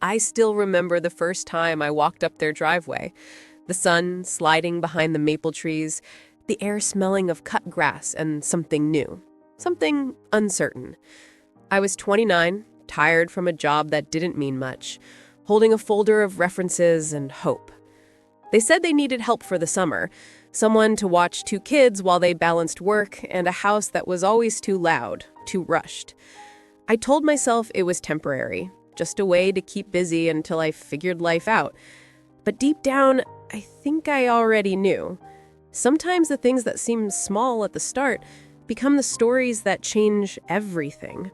I still remember the first time I walked up their driveway. The sun sliding behind the maple trees, the air smelling of cut grass and something new, something uncertain. I was 29, tired from a job that didn't mean much, holding a folder of references and hope. They said they needed help for the summer, someone to watch 2 kids while they balanced work and a house that was always too loud, too rushed. I told myself it was temporary, just a way to keep busy until I figured life out. But deep down, I think I already knew. Sometimes the things that seem small at the start become the stories that change everything.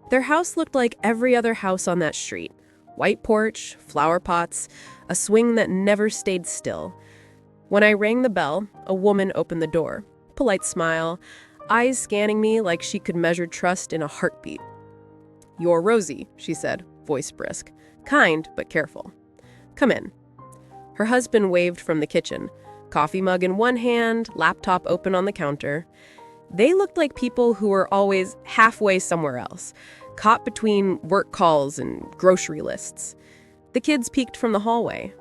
Their house looked like every other house on that street. White porch, flower pots, a swing that never stayed still. When I rang the bell, a woman opened the door. Polite smile, eyes scanning me like she could measure trust in a heartbeat. "You're Rosie," she said, voice brisk. Kind, but careful. "Come in." Her husband waved from the kitchen, coffee mug in one hand, laptop open on the counter. They looked like people who were always halfway somewhere else, caught between work calls and grocery lists. The kids peeked from the hallway.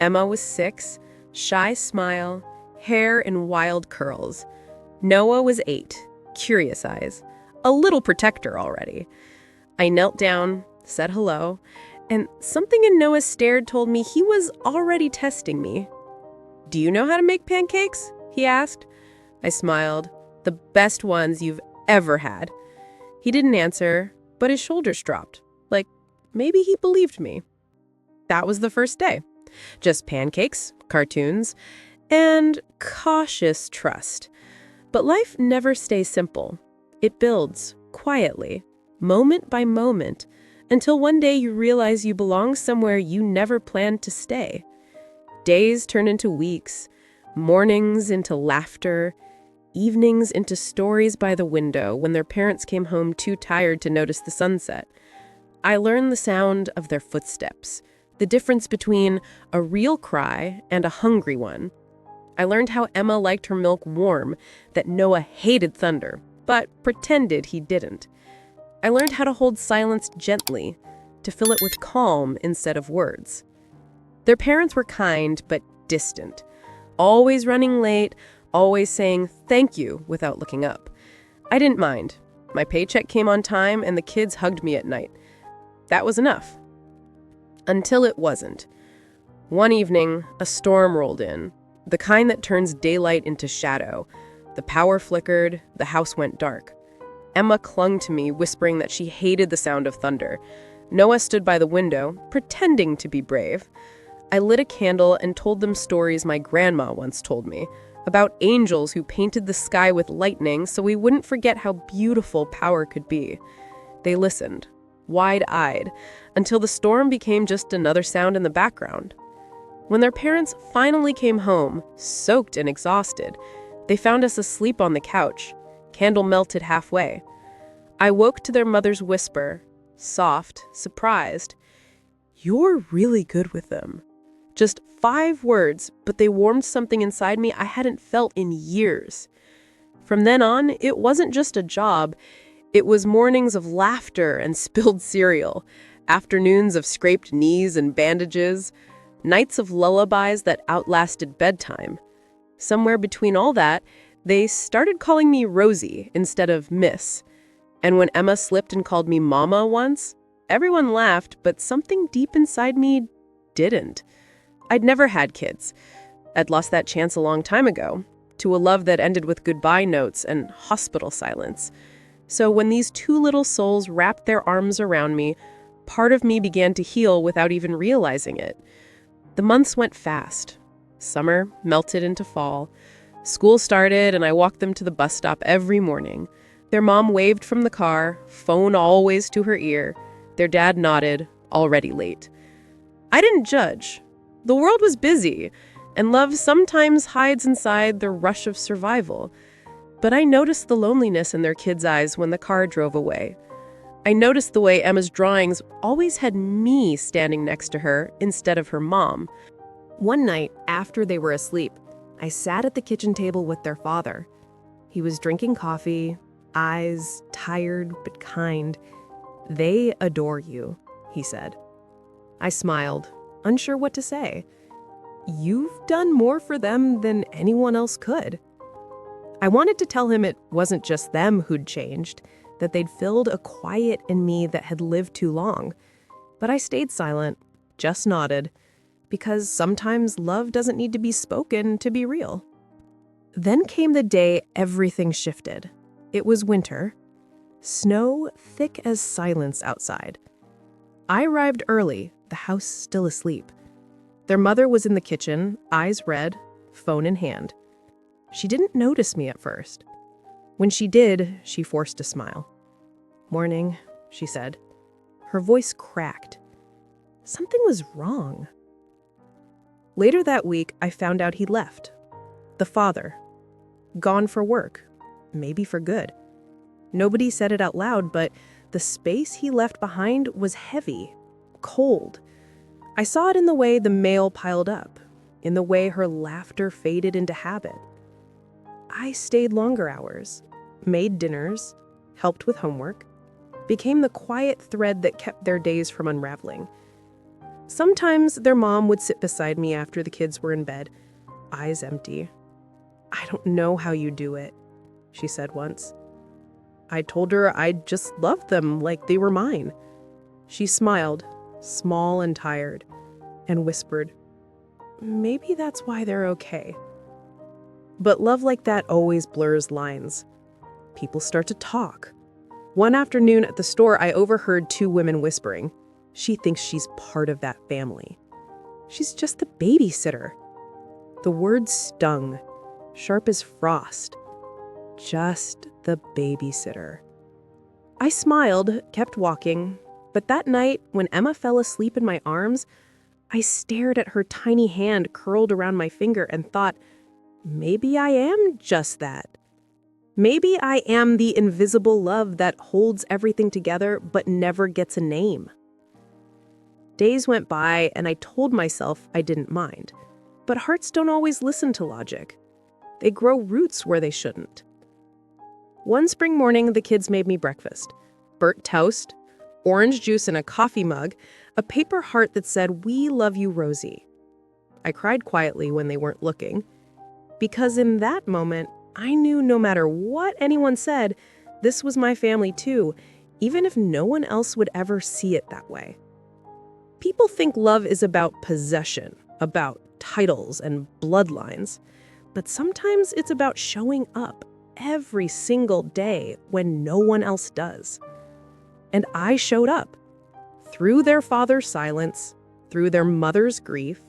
Emma was 6, shy smile, hair in wild curls. Noah was 8, curious eyes, a little protector already. I knelt down, said hello, and something in Noah's stare told me he was already testing me. "Do you know how to make pancakes?" he asked. I smiled. "The best ones you've ever had." He didn't answer, but his shoulders dropped, like maybe he believed me. That was the first day. Just pancakes, cartoons, and cautious trust. But life never stays simple. It builds, quietly, moment by moment, until one day you realize you belong somewhere you never planned to stay. Days turn into weeks, mornings into laughter, evenings into stories by the window when their parents came home too tired to notice the sunset. I learned the sound of their footsteps, the difference between a real cry and a hungry one. I learned how Emma liked her milk warm, that Noah hated thunder, but pretended he didn't. I learned how to hold silence gently, to fill it with calm instead of words. Their parents were kind but distant, always running late, always saying thank you without looking up. I didn't mind. My paycheck came on time and the kids hugged me at night. That was enough. Until it wasn't. One evening, a storm rolled in, the kind that turns daylight into shadow. The power flickered, the house went dark. Emma clung to me, whispering that she hated the sound of thunder. Noah stood by the window, pretending to be brave. I lit a candle and told them stories my grandma once told me, about angels who painted the sky with lightning so we wouldn't forget how beautiful power could be. They listened, wide-eyed, until the storm became just another sound in the background. When their parents finally came home, soaked and exhausted, they found us asleep on the couch, candle melted halfway. I woke to their mother's whisper, soft, surprised. "You're really good with them." Just 5 words, but they warmed something inside me I hadn't felt in years. From then on, it wasn't just a job. It was mornings of laughter and spilled cereal, afternoons of scraped knees and bandages, nights of lullabies that outlasted bedtime. Somewhere between all that, they started calling me Rosie instead of Miss. And when Emma slipped and called me Mama once, everyone laughed, but something deep inside me didn't. I'd never had kids. I'd lost that chance a long time ago, to a love that ended with goodbye notes and hospital silence. So when these 2 little souls wrapped their arms around me, part of me began to heal without even realizing it. The months went fast. Summer melted into fall. School started, and I walked them to the bus stop every morning. Their mom waved from the car, phone always to her ear. Their dad nodded, already late. I didn't judge. The world was busy, and love sometimes hides inside the rush of survival. But I noticed the loneliness in their kids' eyes when the car drove away. I noticed the way Emma's drawings always had me standing next to her instead of her mom. One night, after they were asleep, I sat at the kitchen table with their father. He was drinking coffee, eyes tired but kind. "They adore you," he said. I smiled, unsure what to say. You've done more for them than anyone else could. I wanted to tell him it wasn't just them who'd changed, that they'd filled a quiet in me that had lived too long. But I stayed silent, just nodded, because sometimes love doesn't need to be spoken to be real. Then came the day everything shifted. It was winter. Snow thick as silence outside. I arrived early, the house still asleep. Their mother was in the kitchen, eyes red, phone in hand. She didn't notice me at first. When she did, she forced a smile. "Morning," she said. Her voice cracked. Something was wrong. Later that week, I found out he'd left. The father. Gone for work. Maybe for good. Nobody said it out loud, but the space he left behind was heavy, cold. I saw it in the way the mail piled up, in the way her laughter faded into habit. I stayed longer hours, made dinners, helped with homework, became the quiet thread that kept their days from unraveling. Sometimes their mom would sit beside me after the kids were in bed, eyes empty. "I don't know how you do it," she said once. I told her I just loved them like they were mine. She smiled, small and tired, and whispered, "Maybe that's why they're okay." But love like that always blurs lines. People start to talk. One afternoon at the store, I overheard two women whispering. She thinks she's part of that family. She's just the babysitter. The words stung, sharp as frost. Just the babysitter. I smiled, kept walking, but that night, when Emma fell asleep in my arms, I stared at her tiny hand curled around my finger and thought, maybe I am just that. Maybe I am the invisible love that holds everything together but never gets a name. Days went by and I told myself I didn't mind. But hearts don't always listen to logic. They grow roots where they shouldn't. One spring morning, the kids made me breakfast. Burnt toast, orange juice in a coffee mug, a paper heart that said, "We love you, Rosie." I cried quietly when they weren't looking, because in that moment, I knew no matter what anyone said, this was my family too, even if no one else would ever see it that way. People think love is about possession, about titles and bloodlines, but sometimes it's about showing up every single day when no one else does. And I showed up, through their father's silence, through their mother's grief,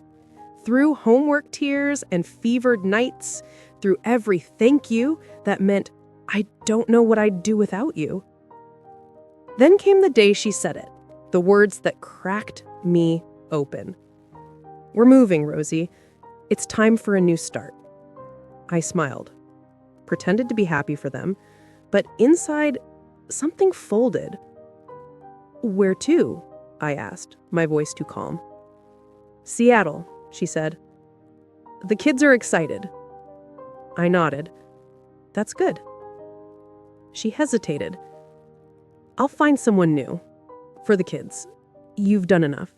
through homework tears and fevered nights, through every thank you that meant, "I don't know what I'd do without you." Then came the day she said it, the words that cracked me open. "We're moving, Rosie. It's time for a new start." I smiled, pretended to be happy for them, but inside, something folded. "Where to?" I asked, my voice too calm. "Seattle," she said. "The kids are excited." I nodded. "That's good." She hesitated. "I'll find someone new. For the kids. You've done enough."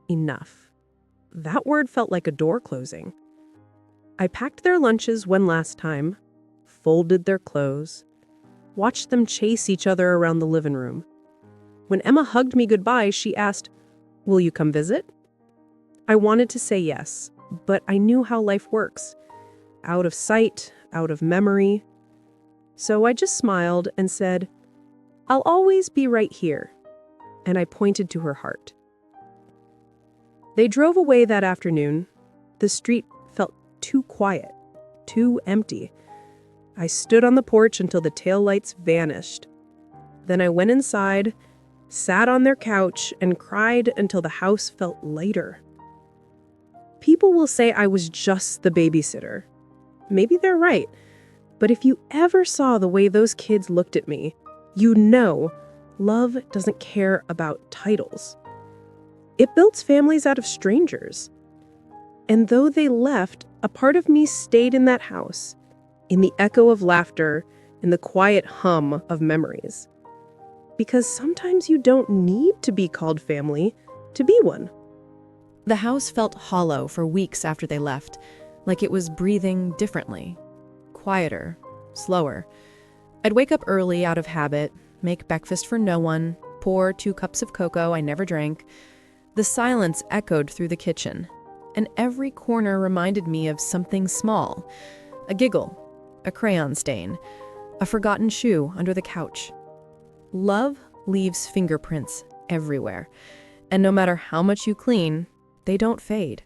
Enough. That word felt like a door closing. I packed their lunches one last time, folded their clothes, watched them chase each other around the living room. When Emma hugged me goodbye, she asked, "Will you come visit?" I wanted to say yes, but I knew how life works. Out of sight, out of memory. So I just smiled and said, "I'll always be right here." And I pointed to her heart. They drove away that afternoon. The street felt too quiet, too empty. I stood on the porch until the taillights vanished. Then I went inside, sat on their couch, and cried until the house felt lighter. People will say I was just the babysitter. Maybe they're right, but if you ever saw the way those kids looked at me, you know love doesn't care about titles. It builds families out of strangers. And though they left, a part of me stayed in that house, in the echo of laughter, in the quiet hum of memories. Because sometimes you don't need to be called family to be one. The house felt hollow for weeks after they left, like it was breathing differently, quieter, slower. I'd wake up early out of habit, make breakfast for no one, pour 2 cups of cocoa I never drank. The silence echoed through the kitchen, and every corner reminded me of something small. A giggle, a crayon stain, a forgotten shoe under the couch. Love leaves fingerprints everywhere, and no matter how much you clean, they don't fade.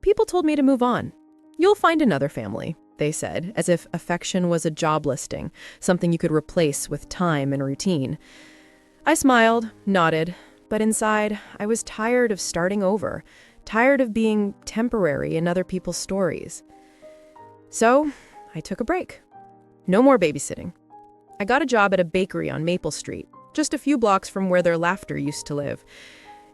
People told me to move on. You'll find another family, they said, as if affection was a job listing, something you could replace with time and routine. I smiled, nodded, but inside, I was tired of starting over, tired of being temporary in other people's stories. So, I took a break. No more babysitting. I got a job at a bakery on Maple Street, just a few blocks from where their laughter used to live.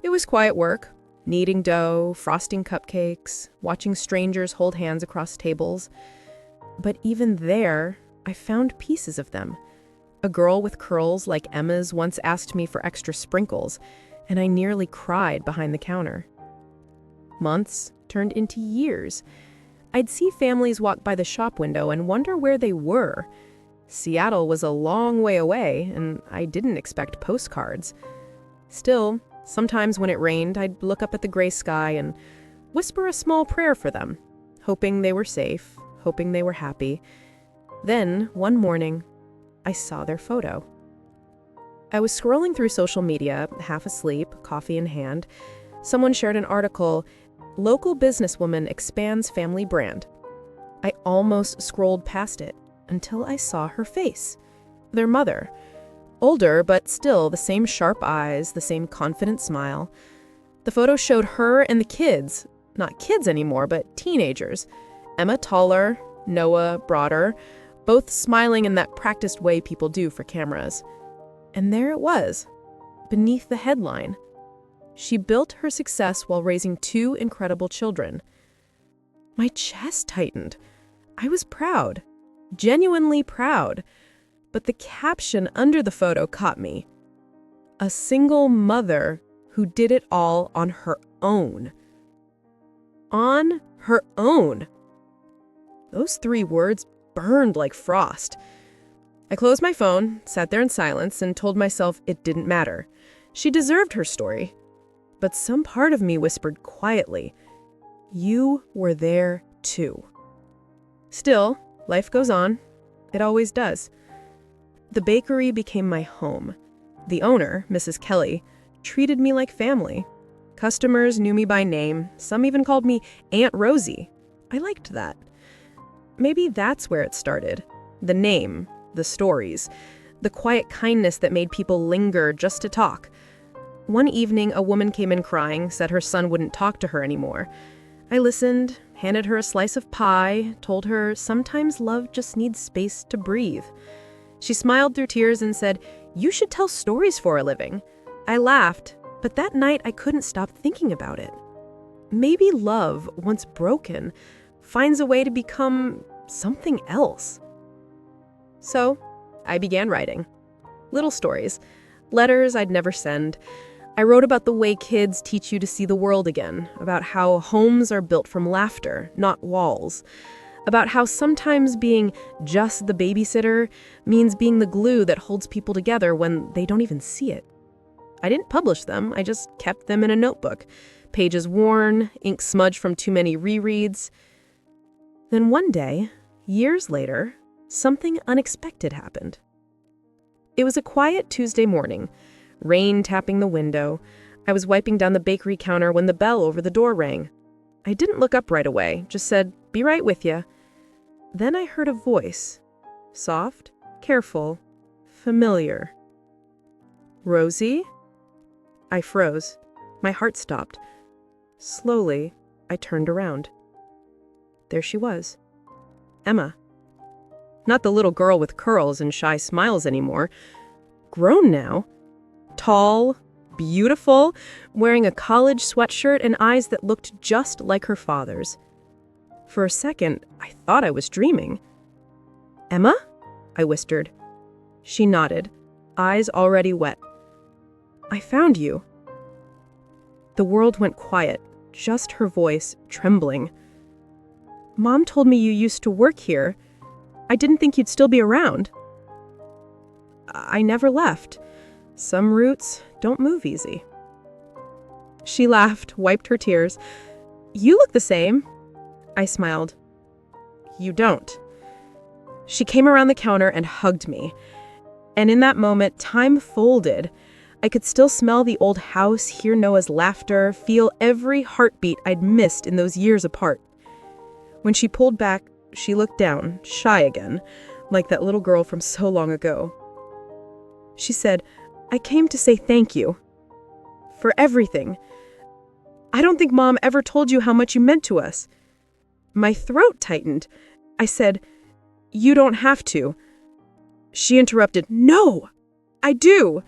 It was quiet work, kneading dough, frosting cupcakes, watching strangers hold hands across tables. But even there, I found pieces of them. A girl with curls like Emma's once asked me for extra sprinkles, and I nearly cried behind the counter. Months turned into years. I'd see families walk by the shop window and wonder where they were. Seattle was a long way away, and I didn't expect postcards. Still, sometimes when it rained, I'd look up at the gray sky and whisper a small prayer for them, hoping they were safe, hoping they were happy. Then, one morning, I saw their photo. I was scrolling through social media, half asleep, coffee in hand. Someone shared an article, "Local businesswoman expands family brand." I almost scrolled past it until I saw her face. Their mother. Older, but still the same sharp eyes, the same confident smile. The photo showed her and the kids, not kids anymore, but teenagers. Emma taller, Noah broader, both smiling in that practiced way people do for cameras. And there it was, beneath the headline. She built her success while raising 2 incredible children. My chest tightened. I was proud, genuinely proud. But the caption under the photo caught me. A single mother who did it all on her own. On her own. Those 3 words burned like frost. I closed my phone, sat there in silence, and told myself it didn't matter. She deserved her story. But some part of me whispered quietly, you were there too. Still, life goes on. It always does. The bakery became my home. The owner, Mrs. Kelly, treated me like family. Customers knew me by name. Some even called me Aunt Rosie. I liked that. Maybe that's where it started. The name, the stories, the quiet kindness that made people linger just to talk. One evening, a woman came in crying, said her son wouldn't talk to her anymore. I listened, handed her a slice of pie, told her sometimes love just needs space to breathe. She smiled through tears and said, "You should tell stories for a living." I laughed, but that night I couldn't stop thinking about it. Maybe love, once broken, finds a way to become something else. So, I began writing. Little stories, letters I'd never send. I wrote about the way kids teach you to see the world again, about how homes are built from laughter, not walls, about how sometimes being just the babysitter means being the glue that holds people together when they don't even see it. I didn't publish them, I just kept them in a notebook, pages worn, ink smudged from too many rereads. Then one day, years later, something unexpected happened. It was a quiet Tuesday morning, rain tapping the window. I was wiping down the bakery counter when the bell over the door rang. I didn't look up right away, just said, "Be right with ya." Then I heard a voice, soft, careful, familiar. "Rosie?" I froze. My heart stopped. Slowly, I turned around. There she was. Emma. Not the little girl with curls and shy smiles anymore. Grown now. Tall, beautiful, wearing a college sweatshirt and eyes that looked just like her father's. For a second, I thought I was dreaming. "Emma?" I whispered. She nodded, eyes already wet. "I found you." The world went quiet, just her voice trembling. "Mom told me you used to work here. I didn't think you'd still be around." "I never left. Some roots don't move easy." She laughed, wiped her tears. "You look the same." I smiled. "You don't." She came around the counter and hugged me. And in that moment, time folded. I could still smell the old house, hear Noah's laughter, feel every heartbeat I'd missed in those years apart. When she pulled back, she looked down, shy again, like that little girl from so long ago. She said, "I came to say thank you. For everything. I don't think Mom ever told you how much you meant to us." My throat tightened. I said, "You don't have to." She interrupted, "No, I do."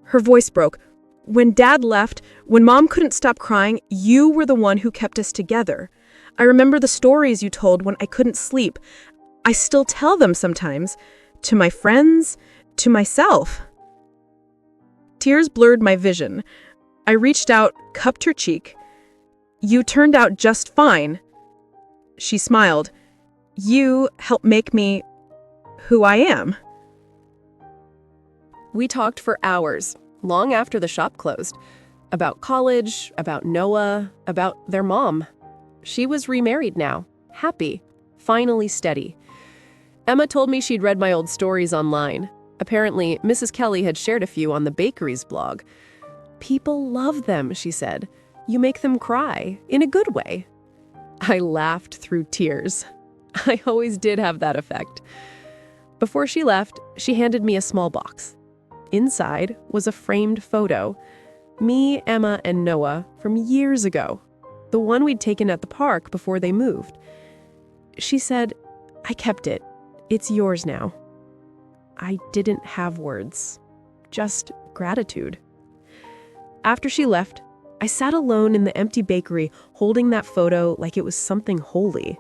Her voice broke. "When Dad left, when Mom couldn't stop crying, you were the one who kept us together. I remember the stories you told when I couldn't sleep. I still tell them sometimes. To my friends, to myself." Tears blurred my vision. I reached out, cupped her cheek. "You turned out just fine." She smiled. "You helped make me who I am." We talked for hours, long after the shop closed, about college, about Noah, about their mom. She was remarried now, happy, finally steady. Emma told me she'd read my old stories online. Apparently, Mrs. Kelly had shared a few on the bakery's blog. "People love them," she said. "You make them cry, in a good way." I laughed through tears. I always did have that effect. Before she left, she handed me a small box. Inside was a framed photo. Me, Emma, and Noah from years ago. The one we'd taken at the park before they moved. She said, "I kept it. It's yours now." I didn't have words. Just gratitude. After she left, I sat alone in the empty bakery holding that photo like it was something holy.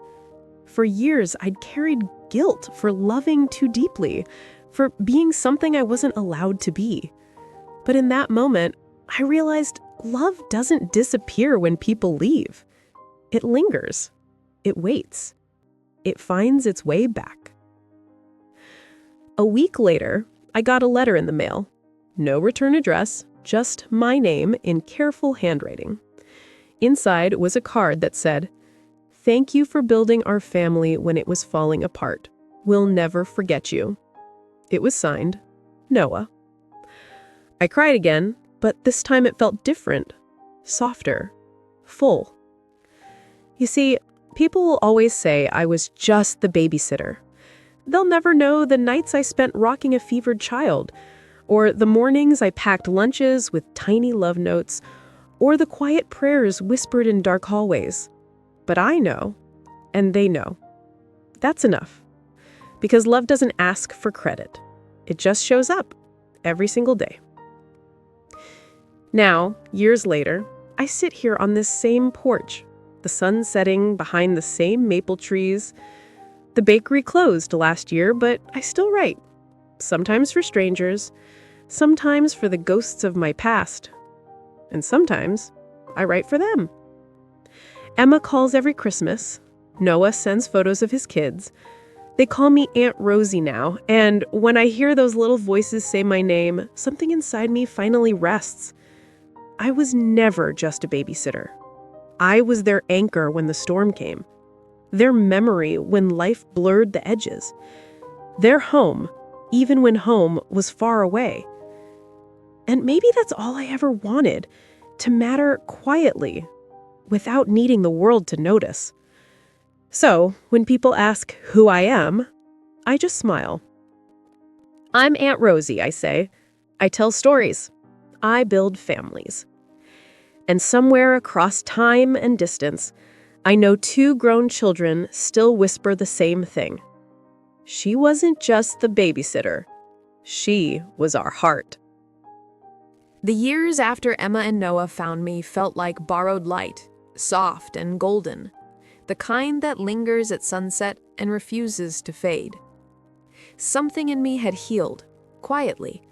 For years, I'd carried guilt for loving too deeply, for being something I wasn't allowed to be. But in that moment, I realized love doesn't disappear when people leave. It lingers. It waits. It finds its way back. A week later, I got a letter in the mail. No return address, just my name in careful handwriting. Inside was a card that said, "Thank you for building our family when it was falling apart. We'll never forget you." It was signed, Noah. I cried again, but this time it felt different, softer, full. You see, people will always say I was just the babysitter. They'll never know the nights I spent rocking a fevered child, or the mornings I packed lunches with tiny love notes, or the quiet prayers whispered in dark hallways. But I know, and they know. That's enough. Because love doesn't ask for credit. It just shows up every single day. Now, years later, I sit here on this same porch, the sun setting behind the same maple trees. The bakery closed last year, but I still write. Sometimes for strangers, sometimes for the ghosts of my past, and sometimes I write for them. Emma calls every Christmas. Noah sends photos of his kids. They call me Aunt Rosie now, and when I hear those little voices say my name, something inside me finally rests. I was never just a babysitter. I was their anchor when the storm came. Their memory when life blurred the edges. Their home, even when home was far away. And maybe that's all I ever wanted, to matter quietly, without needing the world to notice. So, when people ask who I am, I just smile. I'm Aunt Rosie, I say. I tell stories. I build families. And somewhere across time and distance, I know 2 grown children still whisper the same thing. She wasn't just the babysitter. She was our heart. The years after Emma and Noah found me felt like borrowed light, soft and golden, the kind that lingers at sunset and refuses to fade. Something in me had healed, quietly,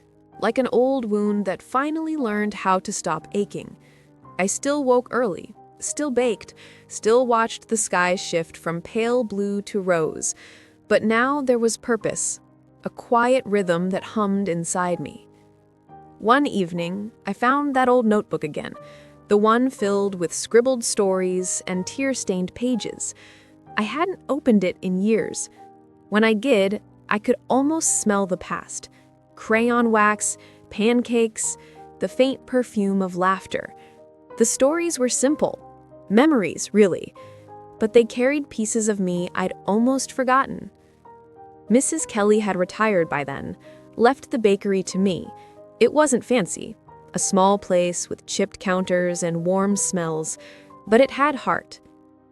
like an old wound that finally learned how to stop aching. I still woke early, still baked, still watched the sky shift from pale blue to rose. But now there was purpose, a quiet rhythm that hummed inside me. One evening, I found that old notebook again, the one filled with scribbled stories and tear-stained pages. I hadn't opened it in years. When I did, I could almost smell the past. Crayon wax, pancakes, the faint perfume of laughter. The stories were simple, memories, really, but they carried pieces of me I'd almost forgotten. Mrs. Kelly had retired by then, left the bakery to me. It wasn't fancy, a small place with chipped counters and warm smells, but it had heart.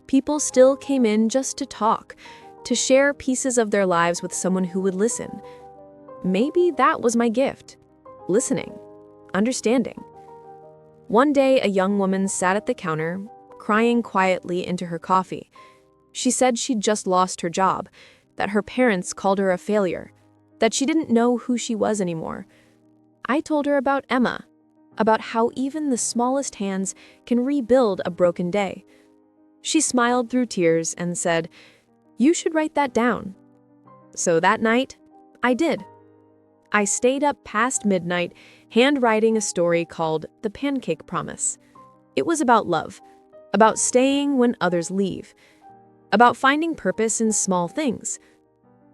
People still came in just to talk, to share pieces of their lives with someone who would listen. Maybe that was my gift. Listening. Understanding. One day, a young woman sat at the counter, crying quietly into her coffee. She said she'd just lost her job, that her parents called her a failure, that she didn't know who she was anymore. I told her about Emma, about how even the smallest hands can rebuild a broken day. She smiled through tears and said, "You should write that down." So that night, I did. I stayed up past midnight, handwriting a story called The Pancake Promise. It was about love, about staying when others leave, about finding purpose in small things.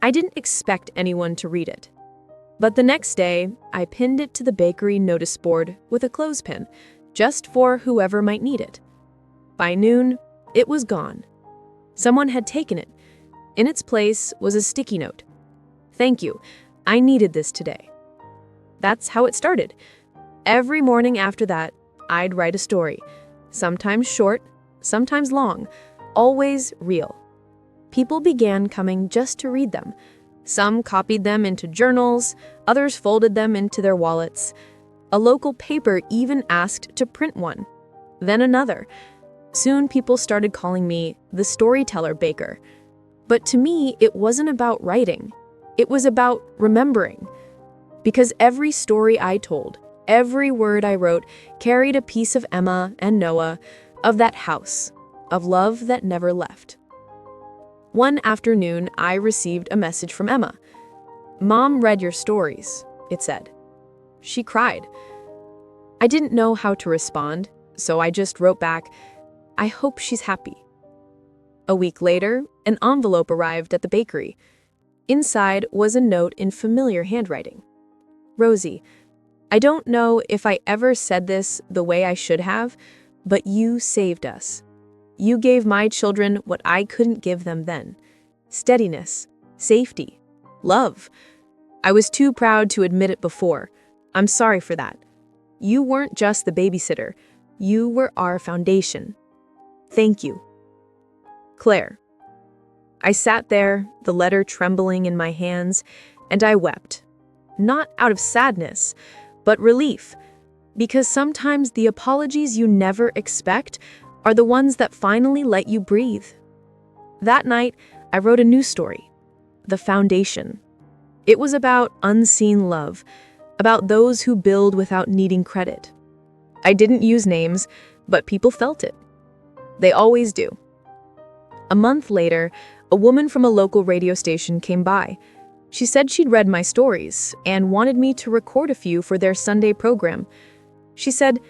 I didn't expect anyone to read it. But the next day, I pinned it to the bakery notice board with a clothespin, just for whoever might need it. By noon, it was gone. Someone had taken it. In its place was a sticky note. "Thank you. I needed this today." That's how it started. Every morning after that, I'd write a story. Sometimes short, sometimes long, always real. People began coming just to read them. Some copied them into journals, others folded them into their wallets. A local paper even asked to print one. Then another. Soon people started calling me the storyteller baker. But to me, it wasn't about writing. It was about remembering. Because every story I told, every word I wrote, carried a piece of Emma and Noah, of that house, of love that never left. One afternoon, I received a message from Emma. "Mom read your stories," it said. She cried. I didn't know how to respond, so I just wrote back, "I hope she's happy." A week later, an envelope arrived at the bakery. Inside was a note in familiar handwriting. "Rosie, I don't know if I ever said this the way I should have, but you saved us. You gave my children what I couldn't give them then. Steadiness, safety, love. I was too proud to admit it before. I'm sorry for that. You weren't just the babysitter. You were our foundation. Thank you. Claire." I sat there, the letter trembling in my hands, and I wept. Not out of sadness, but relief. Because sometimes the apologies you never expect are the ones that finally let you breathe. That night, I wrote a new story, The Foundation. It was about unseen love, about those who build without needing credit. I didn't use names, but people felt it. They always do. A month later, a woman from a local radio station came by. She said she'd read my stories and wanted me to record a few for their Sunday program. She said,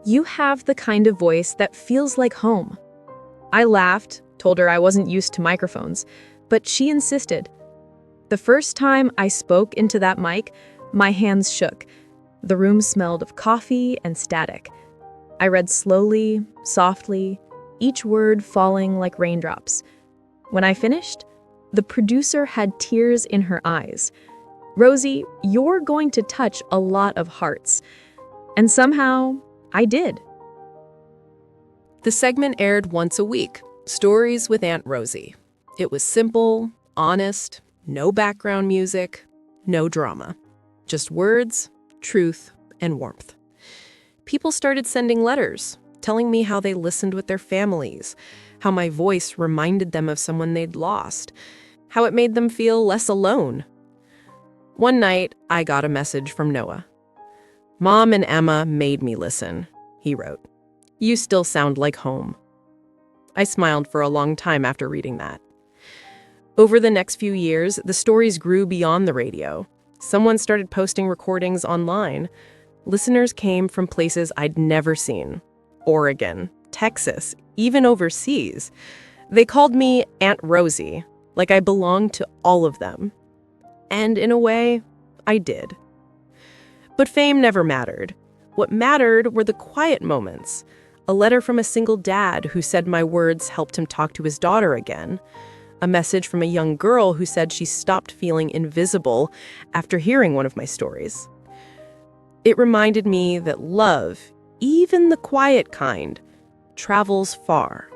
"You have the kind of voice that feels like home." I laughed, told her I wasn't used to microphones, but she insisted. The first time I spoke into that mic, my hands shook. The room smelled of coffee and static. I read slowly, softly, each word falling like raindrops. When I finished, the producer had tears in her eyes. "Rosie, you're going to touch a lot of hearts." And somehow, I did. The segment aired once a week, Stories with Aunt Rosie. It was simple, honest, no background music, no drama. Just words, truth, and warmth. People started sending letters, telling me how they listened with their families, how my voice reminded them of someone they'd lost, how it made them feel less alone. One night, I got a message from Noah. "Mom and Emma made me listen," he wrote. You still sound like home." I smiled for a long time after reading that. Over the next few years, the stories grew beyond the radio. Someone started posting recordings online. Listeners came from places I'd never seen: Oregon, Texas, even overseas. They called me Aunt Rosie, like I belonged to all of them. And in a way, I did. But fame never mattered. What mattered were the quiet moments. A letter from a single dad who said my words helped him talk to his daughter again. A message from a young girl who said she stopped feeling invisible after hearing one of my stories. It reminded me that love, even the quiet kind, travels far.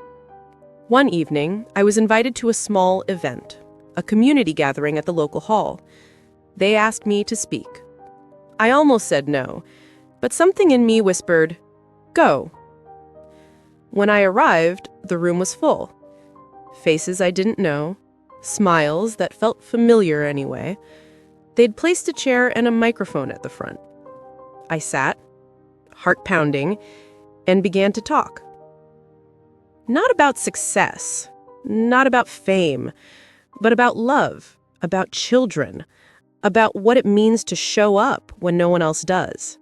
One evening, I was invited to a small event, a community gathering at the local hall. They asked me to speak. I almost said no, but something in me whispered, "Go." When I arrived, the room was full. Faces I didn't know, smiles that felt familiar anyway. They'd placed a chair and a microphone at the front. I sat, heart pounding, and began to talk. Not about success, not about fame, but about love, about children, about what it means to show up when no one else does.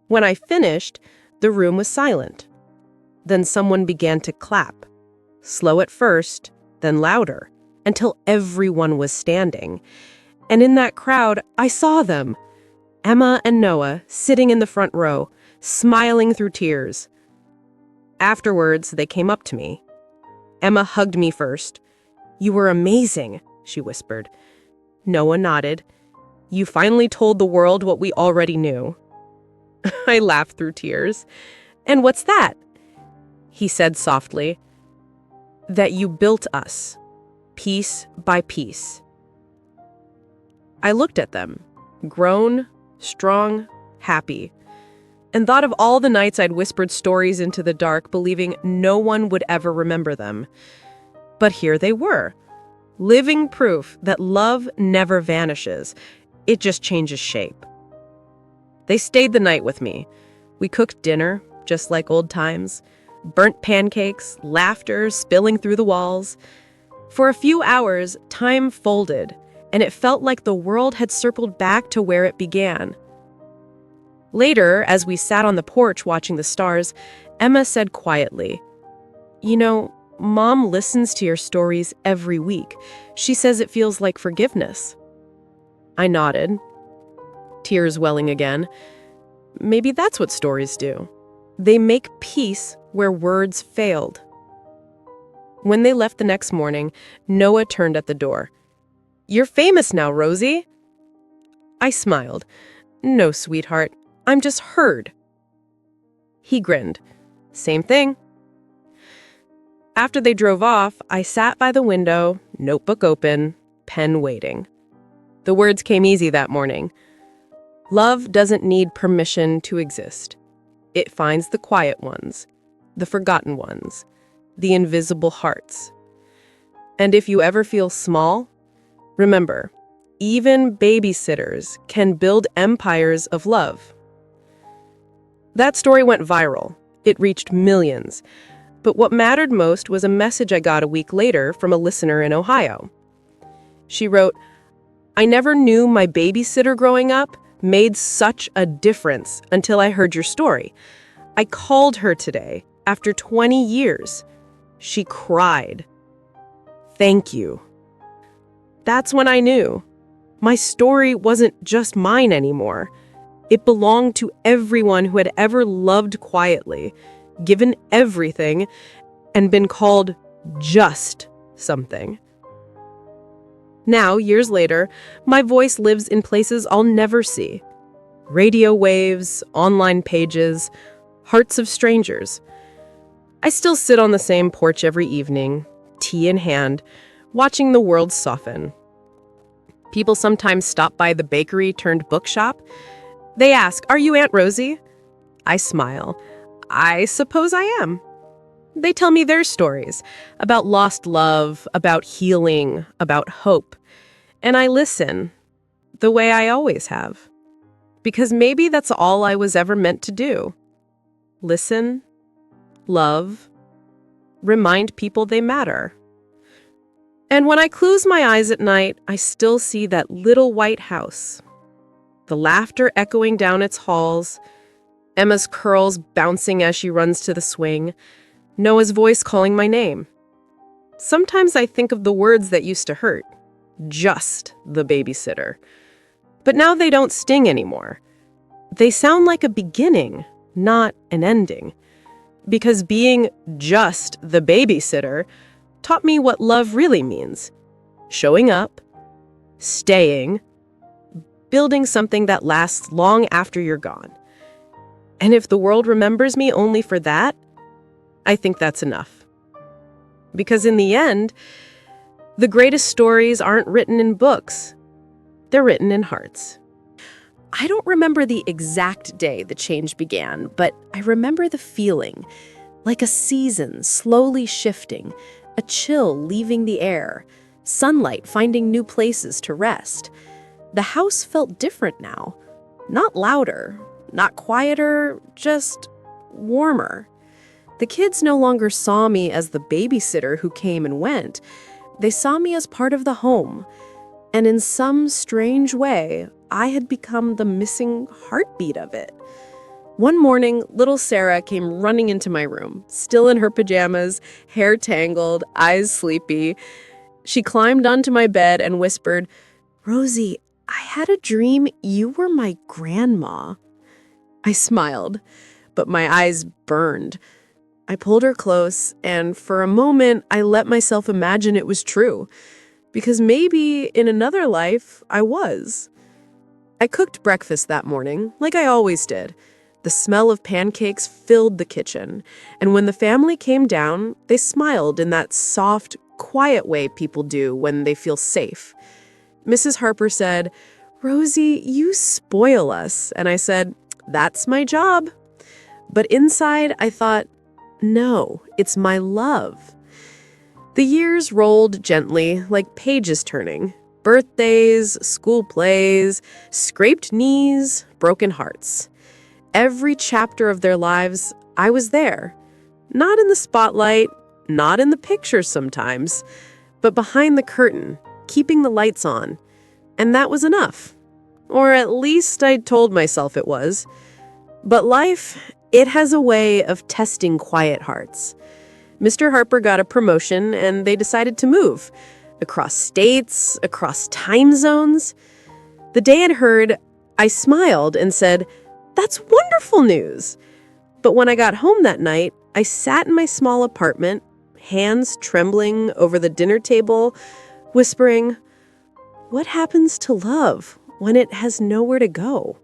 When I finished, the room was silent. Then someone began to clap, slow at first, then louder, until everyone was standing. And in that crowd, I saw them, Emma and Noah, sitting in the front row, smiling through tears. Afterwards, they came up to me. Emma hugged me first. "You were amazing," she whispered. Noah nodded. "You finally told the world what we already knew." I laughed through tears. "And what's that?" He said softly, "That you built us, piece by piece." I looked at them, grown, strong, happy, and thought of all the nights I'd whispered stories into the dark, believing no one would ever remember them. But here they were, living proof that love never vanishes. It just changes shape. They stayed the night with me. We cooked dinner, just like old times. Burnt pancakes, laughter spilling through the walls. For a few hours, time folded, and it felt like the world had circled back to where it began. Later, as we sat on the porch watching the stars, Emma said quietly, "You know, Mom listens to your stories every week. She says it feels like forgiveness." I nodded, tears welling again. Maybe that's what stories do. They make peace where words failed. When they left the next morning, Noah turned at the door. "You're famous now, Rosie." I smiled. "No, sweetheart, I'm just heard." He grinned. "Same thing." After they drove off, I sat by the window, notebook open, pen waiting. The words came easy that morning. Love doesn't need permission to exist. It finds the quiet ones, the forgotten ones, the invisible hearts. And if you ever feel small, remember, even babysitters can build empires of love. That story went viral. It reached millions. But what mattered most was a message I got a week later from a listener in Ohio. She wrote, "I never knew my babysitter growing up made such a difference until I heard your story. I called her today, after 20 years. She cried. Thank you." That's when I knew. My story wasn't just mine anymore. It belonged to everyone who had ever loved quietly, given everything, and been called just something. Now, years later, my voice lives in places I'll never see. Radio waves, online pages, hearts of strangers. I still sit on the same porch every evening, tea in hand, watching the world soften. People sometimes stop by the bakery turned bookshop. They ask, "Are you Aunt Rosie?" I smile. I suppose I am. They tell me their stories about lost love, about healing, about hope. And I listen, the way I always have. Because maybe that's all I was ever meant to do. listen, love, remind people they matter. And when I close my eyes at night, I still see that little white house, the laughter echoing down its halls, Emma's curls bouncing as she runs to the swing, Noah's voice calling my name. Sometimes I think of the words that used to hurt, just the babysitter. But now they don't sting anymore. They sound like a beginning, not an ending. Because being just the babysitter taught me what love really means. Showing up, staying, building something that lasts long after you're gone. And if the world remembers me only for that, I think that's enough. Because in the end, the greatest stories aren't written in books. They're written in hearts. I don't remember the exact day the change began, but I remember the feeling, like a season slowly shifting, a chill leaving the air, sunlight finding new places to rest. The house felt different now. Not louder, not quieter, just warmer. The kids no longer saw me as the babysitter who came and went. They saw me as part of the home. And in some strange way, I had become the missing heartbeat of it. One morning, little Sarah came running into my room, still in her pajamas, hair tangled, eyes sleepy. She climbed onto my bed and whispered, "Rosie, I had a dream you were my grandma." I smiled, but my eyes burned. I pulled her close, and for a moment, I let myself imagine it was true. Because maybe in another life, I was. I cooked breakfast that morning, like I always did. The smell of pancakes filled the kitchen, and when the family came down, they smiled in that soft, quiet way people do when they feel safe. Mrs. Harper said, "Rosie, you spoil us." And I said, "That's my job." But inside, I thought, no, it's my love. The years rolled gently, like pages turning. Birthdays, school plays, scraped knees, broken hearts. Every chapter of their lives, I was there. Not in the spotlight, not in the pictures sometimes, but behind the curtain, keeping the lights on. And that was enough. Or at least I told myself it was. But life, it has a way of testing quiet hearts. Mr. Harper got a promotion and they decided to move. Across states, across time zones. The day I'd heard, I smiled and said, "That's wonderful news." But when I got home that night, I sat in my small apartment, hands trembling over the dinner table, whispering, what happens to love when it has nowhere to go?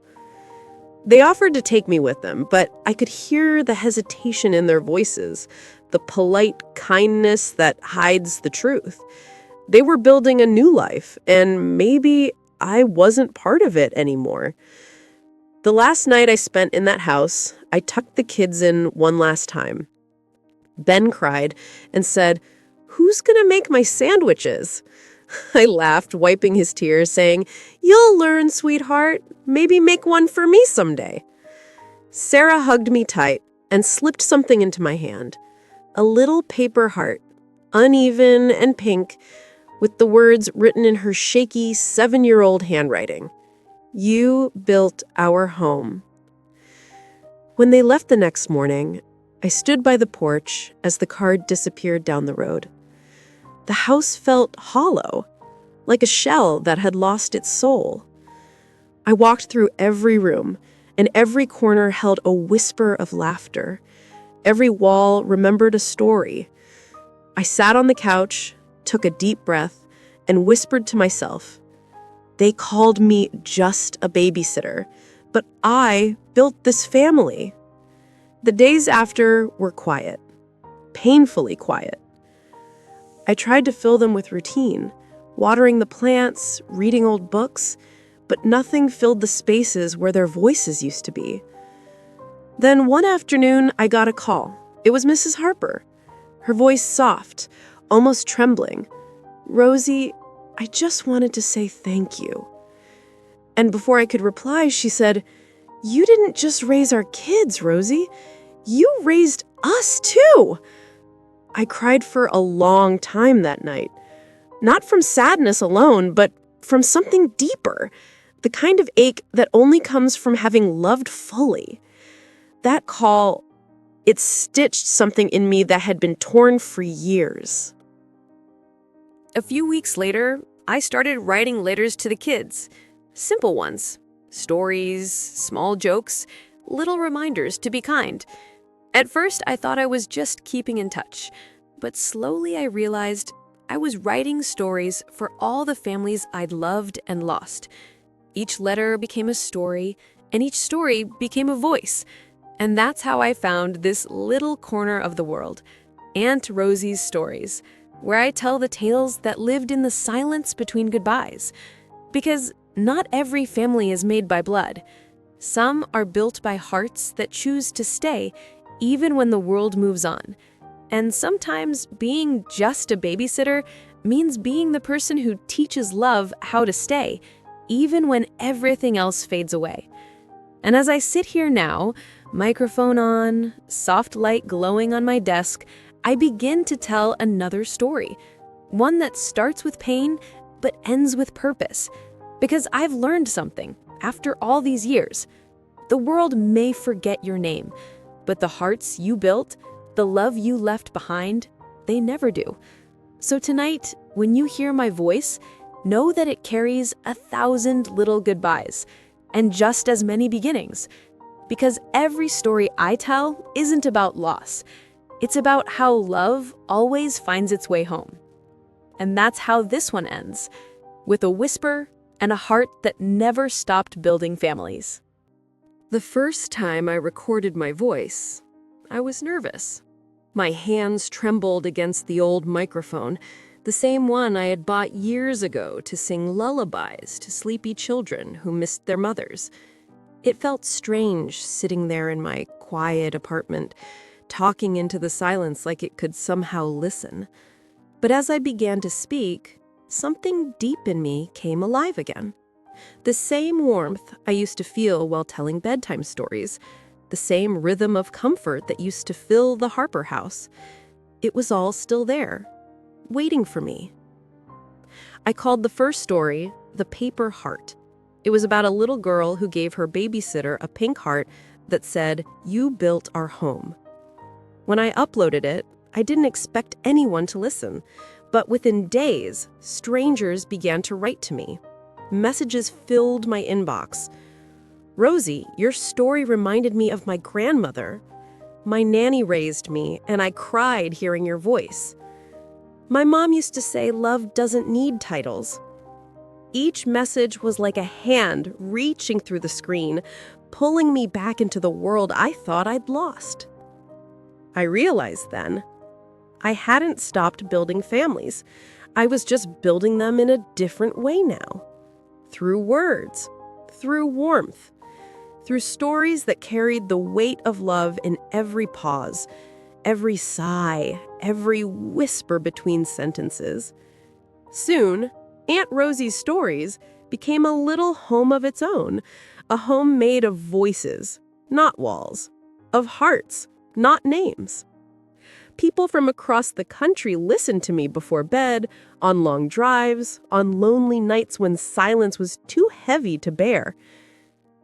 They offered to take me with them, but I could hear the hesitation in their voices, the polite kindness that hides the truth. They were building a new life, and maybe I wasn't part of it anymore. The last night I spent in that house, I tucked the kids in one last time. Ben cried and said, "Who's gonna make my sandwiches?" I laughed, wiping his tears, saying, "You'll learn, sweetheart. Maybe make one for me someday." Sarah hugged me tight and slipped something into my hand. A little paper heart, uneven and pink, with the words written in her shaky 7-year-old handwriting. "You built our home." When they left the next morning, I stood by the porch as the card disappeared down the road. The house felt hollow, like a shell that had lost its soul. I walked through every room, and every corner held a whisper of laughter. Every wall remembered a story. I sat on the couch, took a deep breath, and whispered to myself, "They called me just a babysitter, but I built this family." The days after were quiet, painfully quiet. I tried to fill them with routine, watering the plants, reading old books, but nothing filled the spaces where their voices used to be. Then one afternoon, I got a call. It was Mrs. Harper. Her voice soft, almost trembling. "Rosie, I just wanted to say thank you." And before I could reply, she said, "You didn't just raise our kids, Rosie. You raised us too! I cried for a long time that night. Not from sadness alone, but from something deeper. The kind of ache that only comes from having loved fully. That call, it stitched something in me that had been torn for years. A few weeks later, I started writing letters to the kids. Simple ones. Stories, small jokes, little reminders to be kind. At first, I thought I was just keeping in touch, but slowly I realized I was writing stories for all the families I'd loved and lost. Each letter became a story, and each story became a voice. And that's how I found this little corner of the world, Aunt Rosie's Stories, where I tell the tales that lived in the silence between goodbyes. Because not every family is made by blood. Some are built by hearts that choose to stay even when the world moves on. And sometimes being just a babysitter means being the person who teaches love how to stay, even when everything else fades away. And as I sit here now, microphone on, soft light glowing on my desk, I begin to tell another story. One that starts with pain, but ends with purpose. Because I've learned something after all these years. The world may forget your name, but the hearts you built, the love you left behind, they never do. So tonight, when you hear my voice, know that it carries 1,000 little goodbyes and just as many beginnings. Because every story I tell isn't about loss. It's about how love always finds its way home. And that's how this one ends, with a whisper and a heart that never stopped building families. The first time I recorded my voice, I was nervous. My hands trembled against the old microphone, the same one I had bought years ago to sing lullabies to sleepy children who missed their mothers. It felt strange sitting there in my quiet apartment, talking into the silence like it could somehow listen. But as I began to speak, something deep in me came alive again. The same warmth I used to feel while telling bedtime stories, the same rhythm of comfort that used to fill the Harper house. It was all still there, waiting for me. I called the first story The Paper Heart. It was about a little girl who gave her babysitter a pink heart that said, "You built our home." When I uploaded it, I didn't expect anyone to listen, but within days, strangers began to write to me. Messages filled my inbox. "Rosie, your story reminded me of my grandmother. My nanny raised me, and I cried hearing your voice. My mom used to say love doesn't need titles." Each message was like a hand reaching through the screen, pulling me back into the world I thought I'd lost. I realized then, I hadn't stopped building families. I was just building them in a different way now. Through words, through warmth, through stories that carried the weight of love in every pause, every sigh, every whisper between sentences. Soon, Aunt Rosie's Stories became a little home of its own, a home made of voices, not walls, of hearts, not names. People from across the country listened to me before bed, on long drives, on lonely nights when silence was too heavy to bear.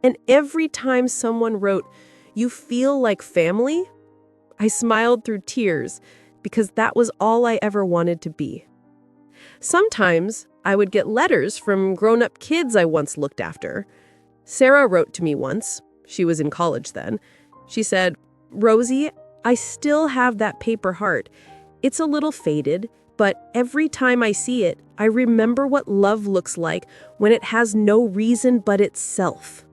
And every time someone wrote, "You feel like family," I smiled through tears because that was all I ever wanted to be. Sometimes I would get letters from grown-up kids I once looked after. Sarah wrote to me once. She was in college then. She said, "Rosie, I still have that paper heart. It's a little faded, but every time I see it, I remember what love looks like when it has no reason but itself."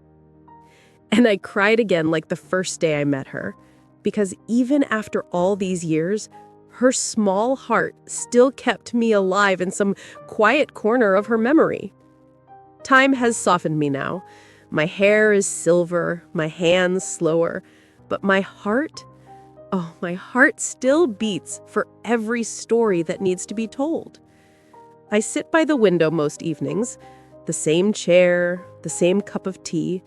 And I cried again like the first day I met her, because even after all these years, her small heart still kept me alive in some quiet corner of her memory. Time has softened me now. My hair is silver, my hands slower, but my heart still beats for every story that needs to be told. I sit by the window most evenings, the same chair, the same cup of tea,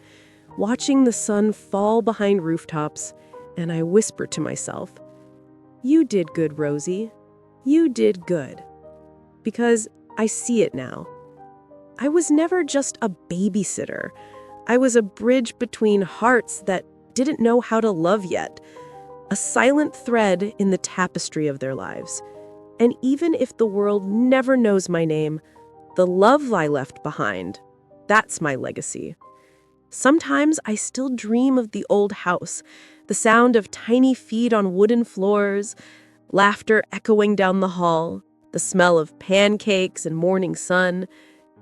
watching the sun fall behind rooftops, and I whisper to myself, "You did good, Rosie. You did good." Because I see it now. I was never just a babysitter. I was a bridge between hearts that didn't know how to love yet, a silent thread in the tapestry of their lives. And even if the world never knows my name, the love I left behind, that's my legacy. Sometimes I still dream of the old house, the sound of tiny feet on wooden floors, laughter echoing down the hall, the smell of pancakes and morning sun.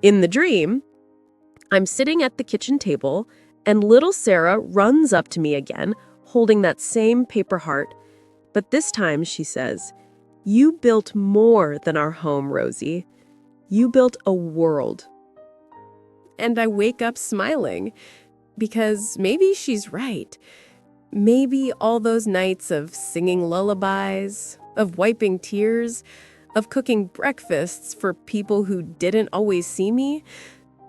In the dream, I'm sitting at the kitchen table, and little Sarah runs up to me again, holding that same paper heart. But this time she says, "You built more than our home, Rosie. You built a world." And I wake up smiling, because maybe she's right. Maybe all those nights of singing lullabies, of wiping tears, of cooking breakfasts for people who didn't always see me,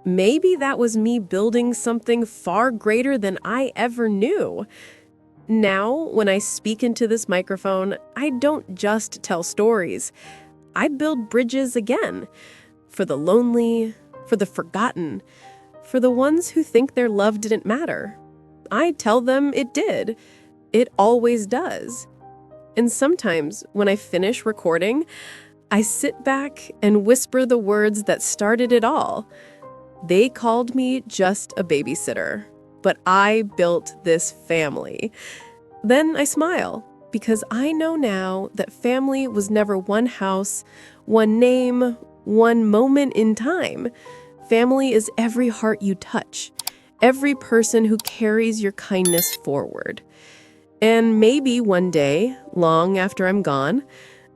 maybe that was me building something far greater than I ever knew. Now, when I speak into this microphone, I don't just tell stories. I build bridges again, for the lonely, for the forgotten, for the ones who think their love didn't matter. I tell them it did. It always does. And sometimes, when I finish recording, I sit back and whisper the words that started it all. They called me just a babysitter, but I built this family. Then I smile, because I know now that family was never one house, one name, one moment in time. Family is every heart you touch, every person who carries your kindness forward. And maybe one day, long after I'm gone,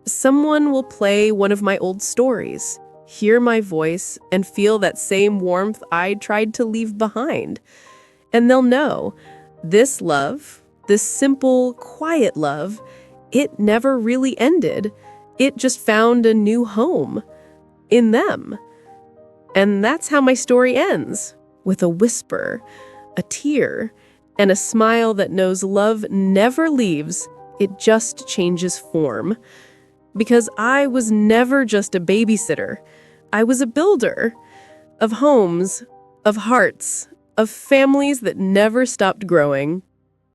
someone will play one of my old stories, hear my voice, and feel that same warmth I tried to leave behind. And they'll know this love, this simple, quiet love, it never really ended. It just found a new home in them. And that's how my story ends, with a whisper, a tear, and a smile that knows love never leaves, it just changes form. Because I was never just a babysitter. I was a builder of homes, of hearts, of families that never stopped growing.